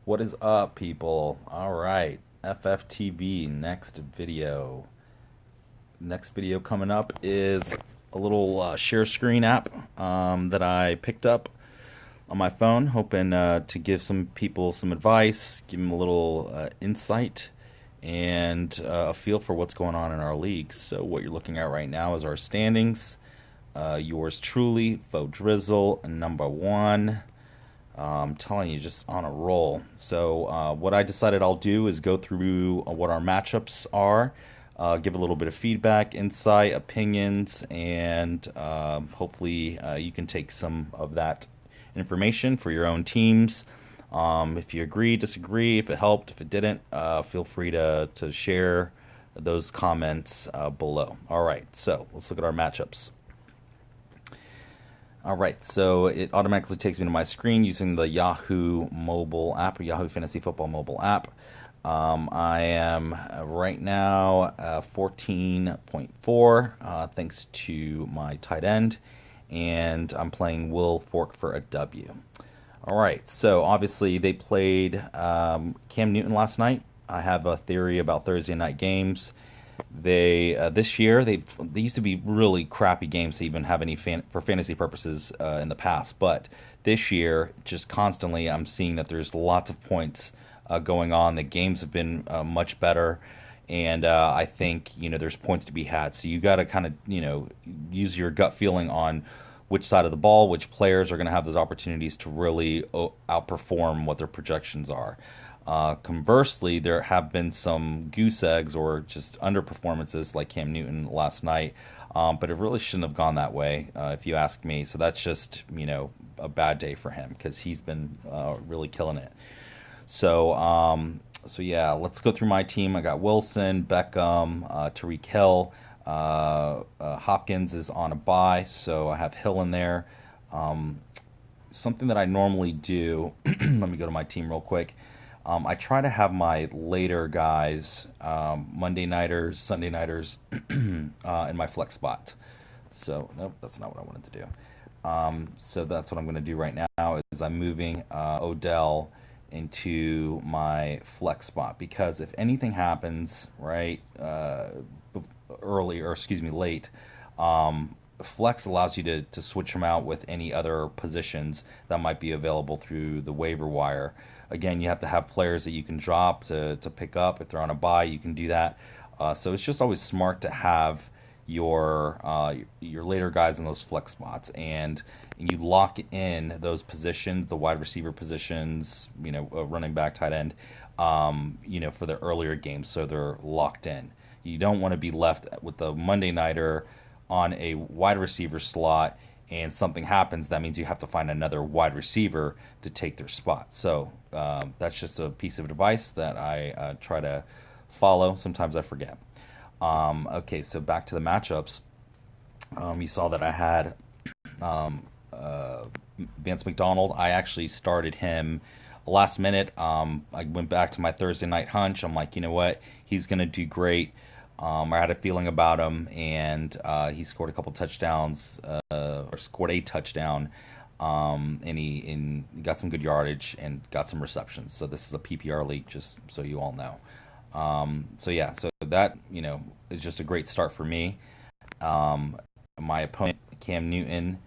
What is up, people? All right, FFTV, next video. Next video coming up is a little share screen app that I picked up on my phone, hoping to give some people some advice, give them a little insight, and a feel for what's going on in our league. So, what you're looking at right now is our standings. Yours truly, Faux Drizzle, number one. I'm telling you, just on a roll. So, what I decided I'll do is go through what our matchups are, give a little bit of feedback, insight, opinions, and hopefully you can take some of that information for your own teams. If you agree, disagree, if it helped, if it didn't, feel free to share those comments below. All right, so let's look at our matchups. All right, so it automatically takes me to my screen using the Yahoo mobile app or Yahoo Fantasy Football mobile app. I am right now 14.4 thanks to my tight end, and I'm playing Will Fork for a W. All right, so obviously they played Cam Newton last night. I have a theory about Thursday night games. They this year they used to be really crappy games to even have any for fantasy purposes in the past, but this year just constantly I'm seeing that there's lots of points going on. The games have been much better, and I think there's points to be had. So you got to kind of use your gut feeling on which side of the ball, which players are going to have those opportunities to really outperform what their projections are. Conversely, there have been some goose eggs or just underperformances like Cam Newton last night, but it really shouldn't have gone that way, if you ask me. So that's just a bad day for him because he's been really killing it. So yeah, let's go through my team. I got Wilson, Beckham, Tyreek Hill. Hopkins is on a bye, so I have Hill in there. Something that I normally do. Let me go to my team real quick. I try to have my later guys, Monday nighters, Sunday nighters, in my flex spot. So nope, that's not what I wanted to do. So that's what I'm going to do right now. Is I'm moving Odell into my flex spot because if anything happens, right, early or excuse me, late, flex allows you to switch them out with any other positions that might be available through the waiver wire. Again, you have to have players that you can drop to pick up. If they're on a bye, you can do that. So it's just always smart to have your later guys in those flex spots, and you lock in those positions, the wide receiver positions, running back, tight end, for the earlier games, so they're locked in. You don't want to be left with the Monday nighter on a wide receiver slot and something happens. That means you have to find another wide receiver to take their spot. So that's just a piece of advice that I try to follow. Sometimes I forget. Okay, so back to the matchups. You saw that I had Vance McDonald. I actually started him last minute. I went back to my Thursday night hunch. I'm like, you know what? He's going to do great. I had a feeling about him, and he scored a couple touchdowns, or scored a touchdown, and he got some good yardage and got some receptions. So this is a PPR league, just so you all know. So yeah, so that is just a great start for me. My opponent, Cam Newton,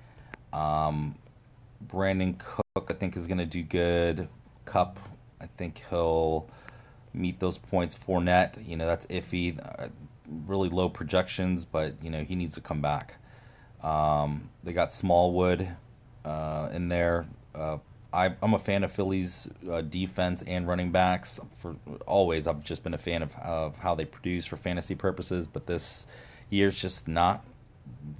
Brandon Cook, I think is going to do good. Cup, I think he'll meet those points. Fournette, that's iffy. Really low projections, but he needs to come back. They got Smallwood in there. I'm a fan of Philly's defense and running backs. For always, I've just been a fan of how they produce for fantasy purposes, but this year's just not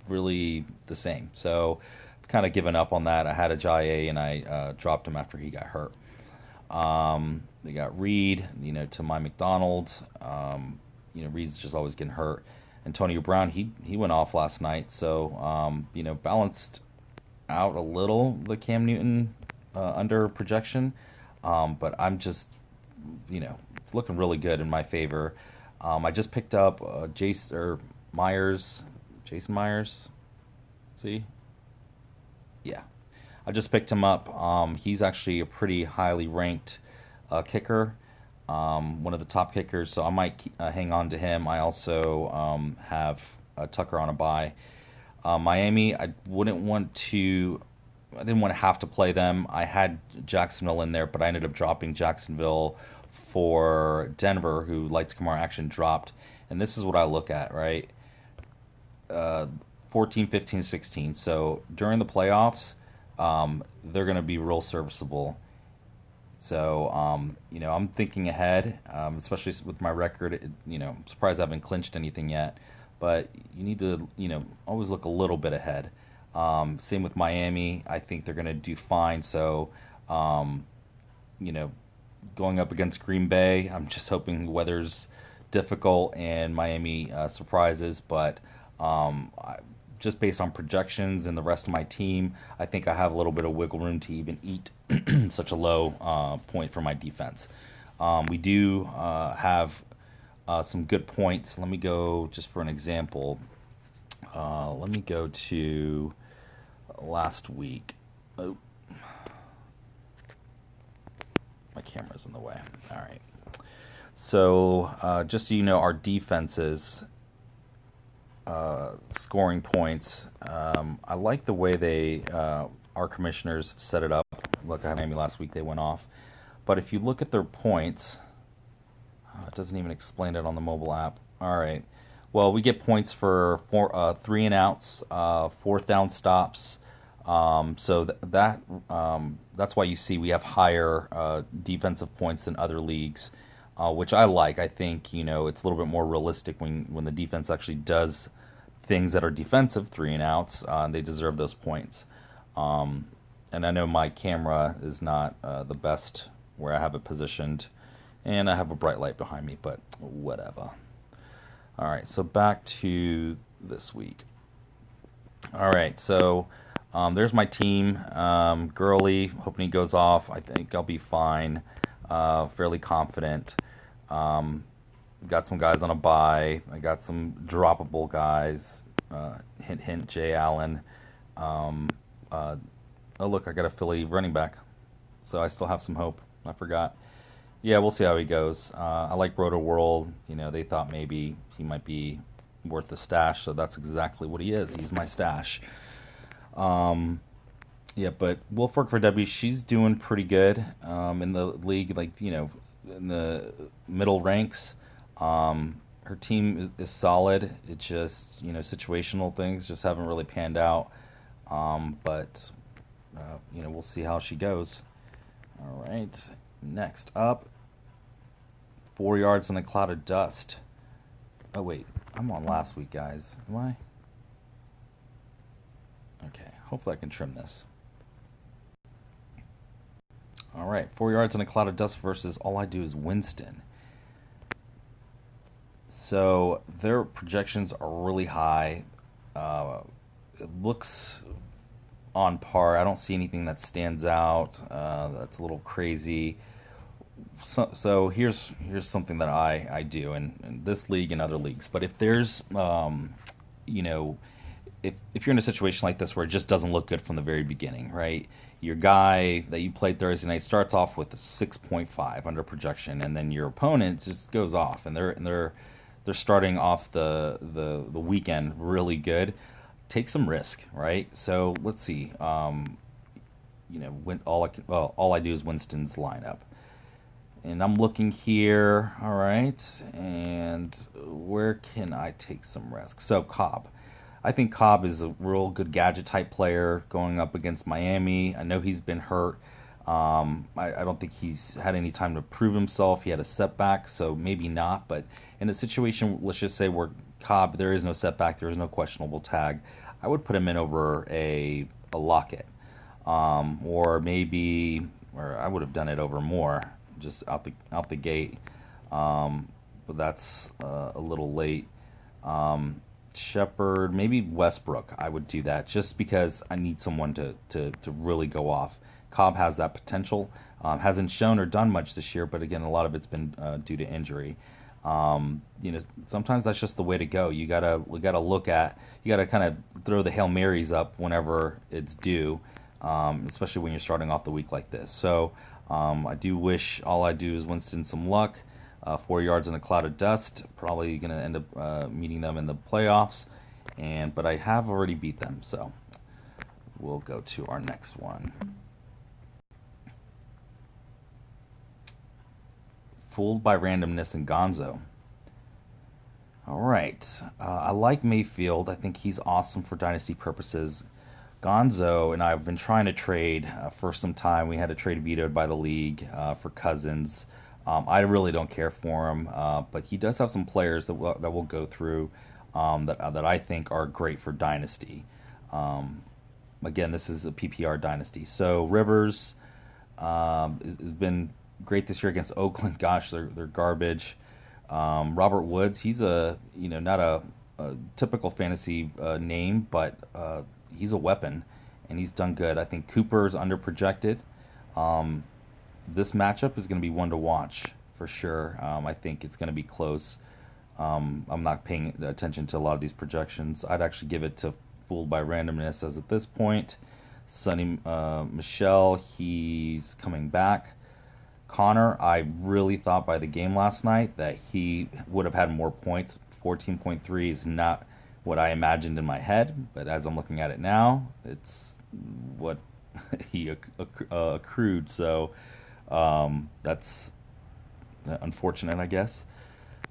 really the same. So I've kind of given up on that. I had Ajayi and I dropped him after he got hurt. They got Reed, to my McDonald. Reed's just always getting hurt. Antonio Brown, he went off last night, so balanced out a little the Cam Newton under projection, but I'm just it's looking really good in my favor. I just picked up Jason Myers. See, yeah, I just picked him up. He's actually a pretty highly ranked kicker, one of the top kickers, so I might hang on to him. I also have Tucker on a bye. Miami, I didn't want to have to play them. I had Jacksonville in there, but I ended up dropping Jacksonville for Denver, who Lights Camara action dropped. And this is what I look at, right? 14, 15, 16. So during the playoffs, they're going to be real serviceable. So, I'm thinking ahead, especially with my record. I'm surprised I haven't clinched anything yet, but you need to, always look a little bit ahead. Same with Miami. I think they're going to do fine. So, um, you know, going up against Green Bay, I'm just hoping the weather's difficult and Miami surprises. But just based on projections and the rest of my team, I think I have a little bit of wiggle room to even eat such a low point for my defense. We do have some good points. Let me go just for an example. Let me go to last week. Oh, my camera's in the way. All right. So just so you know, our defenses scoring points. I like the way our commissioners set it up. Look, I had Miami last week; they went off. But if you look at their points, it doesn't even explain it on the mobile app. All right. Well, we get points for 3 and outs, 4th down stops. That's why you see we have higher defensive points than other leagues, which I like. I think it's a little bit more realistic when the defense actually does things that are defensive, 3 and outs, and they deserve those points. And I know my camera is not the best where I have it positioned, and I have a bright light behind me, but whatever. All right, so back to this week. All right, so there's my team. Gurley, hoping he goes off. I think I'll be fine. Fairly confident. Got some guys on a bye. I got some droppable guys. Hint, hint, Jay Allen. Oh, look, I got a Philly running back. So I still have some hope. I forgot. Yeah, we'll see how he goes. I like Roto World. They thought maybe he might be worth the stash, so that's exactly what he is. He's my stash. Yeah, but Wolfwork for W, she's doing pretty good in the league, in the middle ranks. Her team is solid. It's just, situational things just haven't really panned out. But we'll see how she goes. All right. Next up, 4 yards in a cloud of dust. Oh, wait. I'm on last week, guys. Am I? Okay. Hopefully I can trim this. All right. 4 yards in a cloud of dust versus All I Do Is Winston. So their projections are really high. It looks on par. I don't see anything that stands out. That's a little crazy. So here's something that I do in this league and other leagues. But if there's, if you're in a situation like this where it just doesn't look good from the very beginning, right? Your guy that you played Thursday night starts off with a 6.5 under projection, and then your opponent just goes off, and they're starting off the weekend really good. Take some risk, right? So let's see. All I do is Winston's lineup. And I'm looking here, all right, and where can I take some risk? So Cobb. I think Cobb is a real good gadget type player going up against Miami. I know he's been hurt. I don't think he's had any time to prove himself. He had a setback, so maybe not. But in a situation, let's just say where Cobb, there is no setback, there is no questionable tag, I would put him in over a Lockett. Or I would have done it over Moore, just out the gate. But that's a little late. Shepard, maybe Westbrook. I would do that just because I need someone to really go off. Cobb has that potential. Hasn't shown or done much this year, but again, a lot of it's been due to injury. Sometimes that's just the way to go. We gotta kind of throw the Hail Marys up whenever it's due, especially when you're starting off the week like this. So I do wish all I do is Winston some luck. 4 yards in a cloud of dust. Probably going to end up meeting them in the playoffs. But I have already beat them, so we'll go to our next one. Fooled by Randomness and Gonzo. All right. I like Mayfield. I think he's awesome for dynasty purposes. Gonzo and I have been trying to trade for some time. We had a trade vetoed by the league for Cousins. I really don't care for him, but he does have some players that will go through that I think are great for dynasty. Again, this is a PPR dynasty. So Rivers has been great this year against Oakland. Gosh, they're garbage. Robert Woods, he's not a typical fantasy name, but he's a weapon, and he's done good. I think Cooper's underprojected. This matchup is going to be one to watch for sure. I think it's going to be close. I'm not paying attention to a lot of these projections. I'd actually give it to Fooled by Randomness as at this point. Sonny Michel, he's coming back. Connor, I really thought by the game last night that he would have had more points. 14.3 is not what I imagined in my head, but as I'm looking at it now, it's what he accrued. So that's unfortunate, I guess.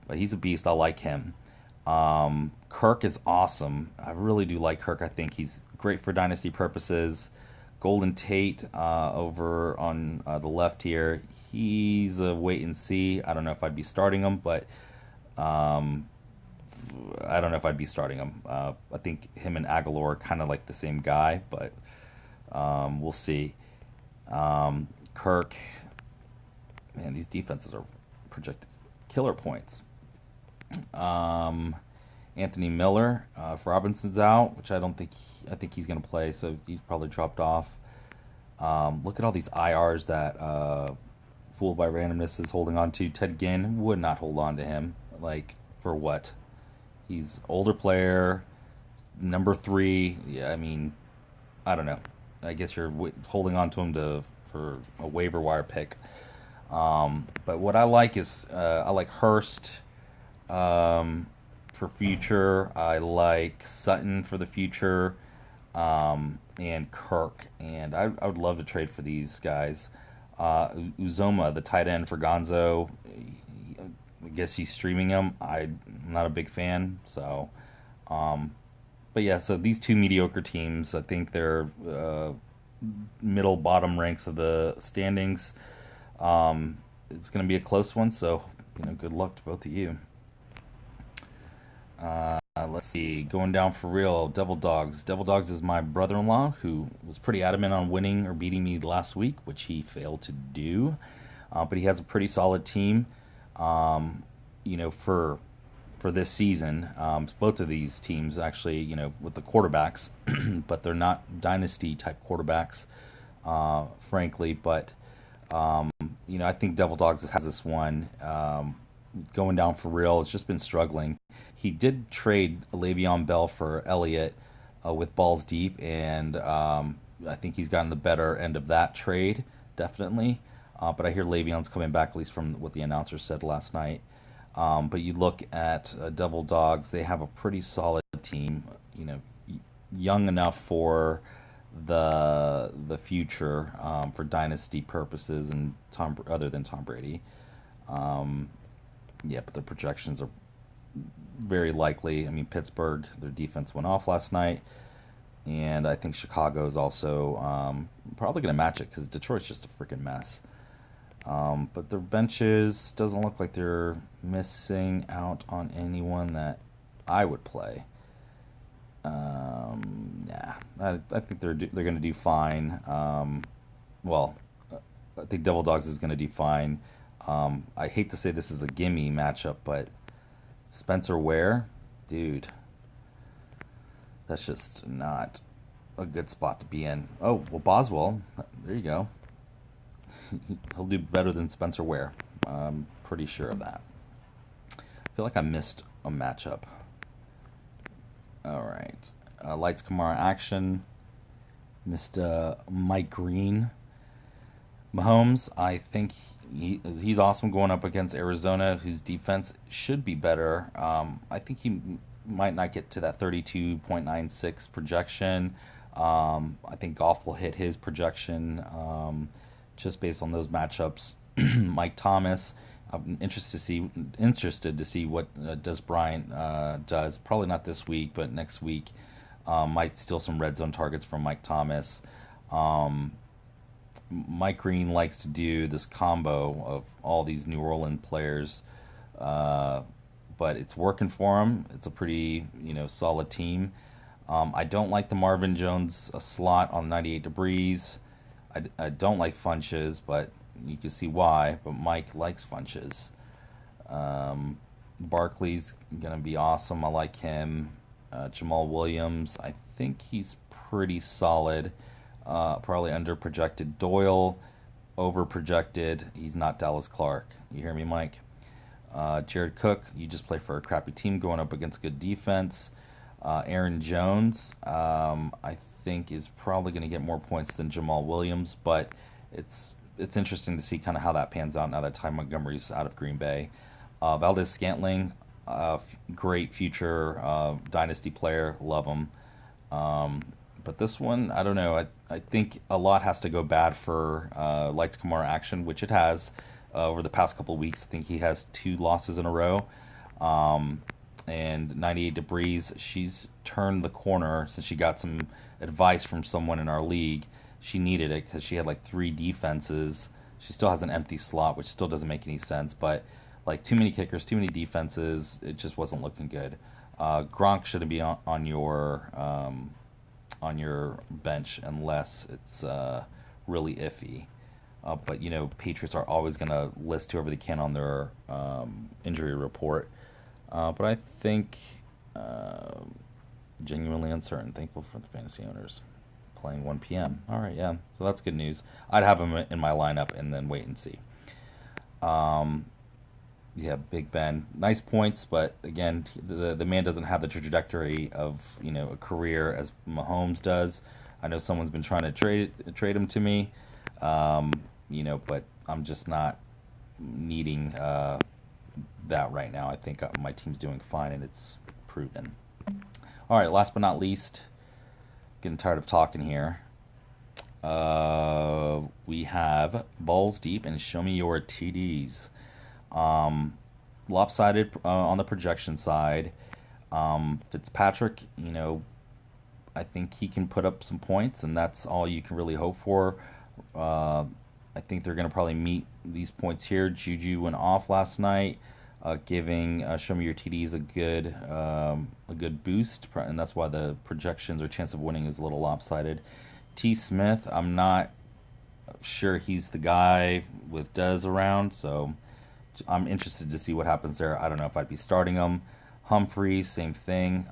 But he's a beast. I like him. Kirk is awesome. I really do like Kirk. I think he's great for dynasty purposes. Golden Tate over on the left here. He's a wait and see. I don't know if I'd be starting him, but I don't know if I'd be starting him. I think him and Aguilar are kind of like the same guy, but we'll see. Kirk, man, these defenses are projected killer points. Anthony Miller, if Robinson's out, which I think he's going to play, so he's probably dropped off. Look at all these IRs that Fooled by Randomness is holding on to. Ted Ginn would not hold on to him. Like, for what? He's older player, number 3. Yeah, I mean, I don't know. I guess you're holding on to him for a waiver wire pick. But what I like is I like Hurst for future. I like Sutton for the future, and Kirk. And I would love to trade for these guys. Uzoma, the tight end for Gonzo. I guess he's streaming him. I'm not a big fan. So, but yeah. So these two mediocre teams, I think they're middle bottom ranks of the standings. It's going to be a close one. So good luck to both of you. Let's see. Going down for real. Devil Dogs. Devil Dogs is my brother-in-law who was pretty adamant on winning or beating me last week, which he failed to do. But he has a pretty solid team. For this season, both of these teams actually, with the quarterbacks, but they're not dynasty type quarterbacks, frankly. But I think Devil Dogs has this one. Going down for real. It's just been struggling. He did trade Le'Veon Bell for Elliott with balls deep, and I think he's gotten the better end of that trade, definitely. But I hear Le'Veon's coming back, at least from what the announcer said last night. But you look at Devil Dogs; they have a pretty solid team. Young enough for the future for dynasty purposes, and other than Tom Brady. Yeah, but the projections are very likely. I mean, Pittsburgh, their defense went off last night, and I think Chicago is also probably going to match it because Detroit's just a freaking mess. But their benches doesn't look like they're missing out on anyone that I would play. Yeah, I think they're going to do fine. Well, I think Devil Dogs is going to do fine. I hate to say this is a gimme matchup, but Spencer Ware, dude, that's just not a good spot to be in. Oh, well, Boswell, there you go. He'll do better than Spencer Ware. I'm pretty sure of that. I feel like I missed a matchup. All right. Lights Kamara action. Missed Mike Green. Mahomes, I think he's awesome going up against Arizona, whose defense should be better. I think he might not get to that 32.96 projection. I think Goff will hit his projection just based on those matchups. Mike Thomas, I'm interested to see what Des Bryant does. Probably not this week, but next week might steal some red zone targets from Mike Thomas. Um, Mike Green likes to do this combo of all these New Orleans players, uh, but it's working for him. It's a pretty solid team. I don't like the Marvin Jones slot on 98 Degrees. I don't like Funches, but you can see why. But Mike likes Funches. Um, Barkley's gonna be awesome. I like him. Jamal Williams, I think he's pretty solid. Probably under projected. Doyle, over projected. He's not Dallas Clark. You hear me, Mike? Jared Cook, you just play for a crappy team going up against good defense. Aaron Jones, I think is probably going to get more points than Jamal Williams, but it's interesting to see kind of how that pans out now that Ty Montgomery's out of Green Bay. Valdez Scantling, great future dynasty player, love him. Um, but this one, I don't know. I think a lot has to go bad for Lights Kamara action, which it has over the past couple of weeks. I think he has two losses in a row. Um, and 98 Degrees, she's turned the corner since she got some advice from someone in our league. She needed it because she had like three defenses. She still has an empty slot, which still doesn't make any sense. But like too many kickers, too many defenses, it just wasn't looking good. Gronk shouldn't be on your bench unless it's really iffy. But Patriots are always going to list whoever they can on their injury report. But I think uh, genuinely uncertain. Thankful for the fantasy owners playing 1 p.m. All right, yeah. So that's good news. I'd have him in my lineup and then wait and see. Um, yeah, Big Ben, nice points, but again, the man doesn't have the trajectory of a career as Mahomes does. I know someone's been trying to trade him to me, um, but I'm just not needing that right now. I think my team's doing fine, and it's proven. All right, last but not least, getting tired of talking here. We have balls deep and show me your TDs. Um, Lopsided on the projection side. Fitzpatrick, I think he can put up some points, and that's all you can really hope for. Uh, I think they're going to probably meet these points here. Juju went off last night, giving Show Me Your TDs a good boost, and that's why the projections or chance of winning is a little lopsided. T. Smith, I'm not sure he's the guy with Dez around, so I'm interested to see what happens there. I don't know if I'd be starting him. Humphrey, same thing.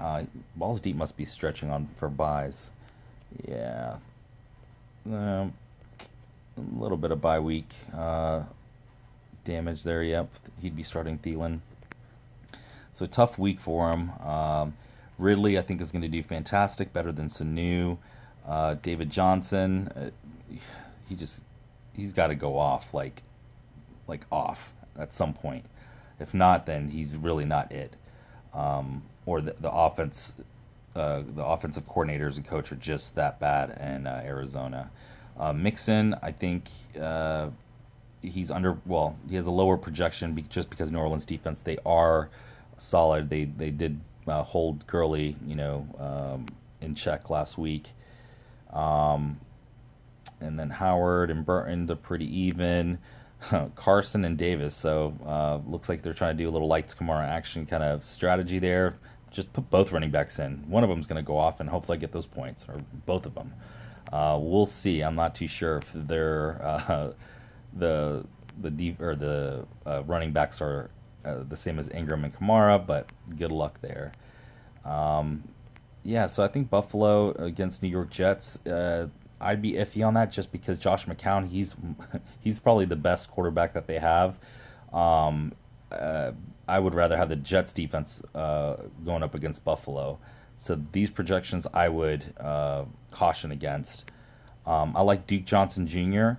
Balls deep must be stretching on for buys. Yeah, a little bit of bye week damage there. Yep, he'd be starting Thielen. So tough week for him. Ridley, I think, is going to do fantastic, better than Sanu. David Johnson, he just he's got to go off like off at some point. If not, then he's really not it. Or the offense, the offensive coordinators and coach are just that bad in Arizona. Mixon, I think he's under. Well, he has a lower projection just because New Orleans defense, they are solid. They did hold Gurley, in check last week. Um, and then Howard and Burton, they're pretty even. Carson and Davis, so looks like they're trying to do a little Lights Kamara action kind of strategy there. Just put both running backs in. One of them's going to go off and hopefully get those points, or both of them. We'll see. I'm not too sure if they're the running backs are the same as Ingram and Kamara, but good luck there. Um, yeah, so I think Buffalo against New York Jets. I'd be iffy on that just because Josh McCown, he's probably the best quarterback that they have. Um, uh, I would rather have the Jets defense going up against Buffalo. So these projections I would caution against. I like Duke Johnson Jr.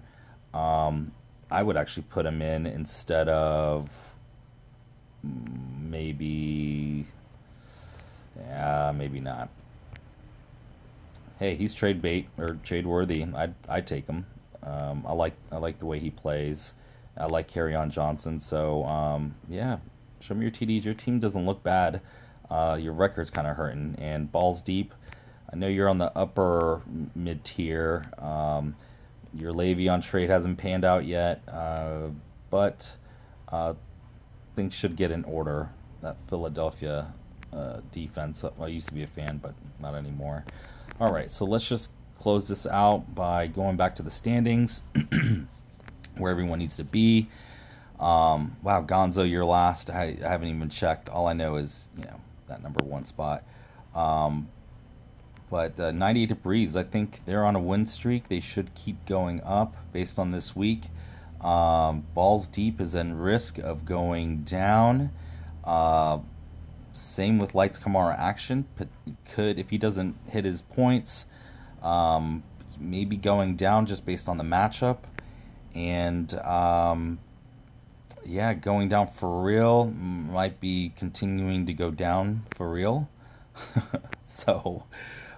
I would actually put him in instead of maybe, yeah, maybe not. Hey, he's trade bait or trade worthy. I'd take him. I like the way he plays. I like Carry Johnson. So yeah, show me your TDs. Your team doesn't look bad. Your record's kind of hurting. And balls deep. I know you're on the upper mid tier. Your Le'Veon trade hasn't panned out yet, but things should get in order. That Philadelphia defense. Well, I used to be a fan, but not anymore. All right, so let's just close this out by going back to the standings, where everyone needs to be. Wow, Gonzo, you're last. I haven't even checked. All I know is that number one spot. But 98 Degrees, I think they're on a win streak. They should keep going up based on this week. Balls Deep is in risk of going down. Same with Lights Kamara Action. Could, if he doesn't hit his points, maybe going down just based on the matchup. And yeah, going down for real might be continuing to go down for real. So,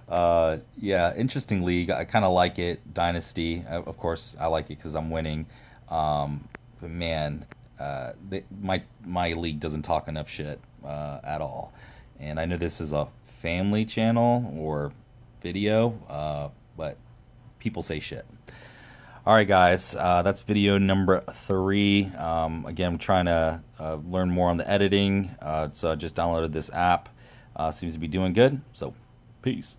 yeah, interesting league. I kind of like it. Dynasty, of course, I like it because I'm winning. But man, my league doesn't talk enough shit at all. And I know this is a family channel or video, but people say shit. All right, guys, that's video number 3. Again, I'm trying to learn more on the editing, so I just downloaded this app. Seems to be doing good, so peace.